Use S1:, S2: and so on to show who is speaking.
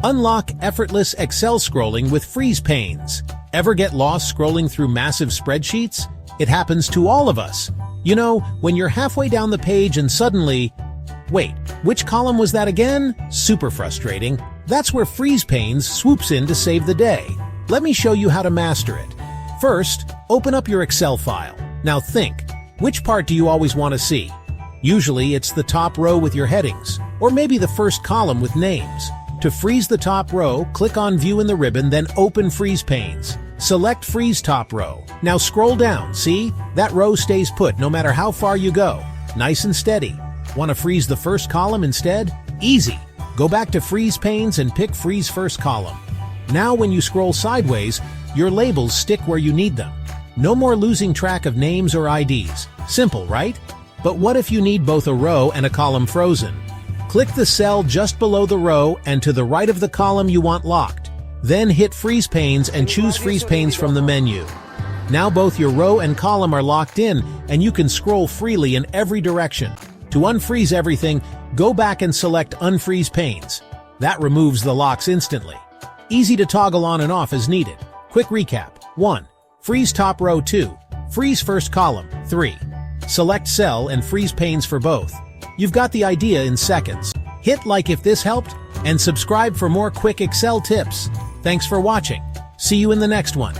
S1: Unlock effortless Excel scrolling with freeze panes. Ever get lost scrolling through massive spreadsheets? It happens to all of us. You know, when you're halfway down the page and suddenly, wait, which column was that again? Super frustrating. That's where freeze panes swoops in to save the day. Let me show you how to master it. First, open up your Excel file. Now think, which part do you always want to see? Usually it's the top row with your headings, or maybe the first column with names. To freeze the top row, click on View in the ribbon, then open Freeze Panes. Select Freeze Top Row. Now scroll down, see? That row stays put no matter how far you go. Nice and steady. Want to freeze the first column instead? Easy. Go back to Freeze Panes and pick Freeze First Column. Now when you scroll sideways, your labels stick where you need them. No more losing track of names or IDs. Simple, right? But what if you need both a row and a column frozen? Click the cell just below the row and to the right of the column you want locked. Then hit Freeze Panes and choose Freeze Panes from the menu. Now both your row and column are locked in, and you can scroll freely in every direction. To unfreeze everything, go back and select Unfreeze Panes. That removes the locks instantly. Easy to toggle on and off as needed. Quick recap. 1. Freeze top row. 2. Freeze first column. 3. Select cell and freeze panes for both. You've got the idea in seconds. Hit like if this helped, and subscribe for more quick Excel tips. Thanks for watching. See you in the next one.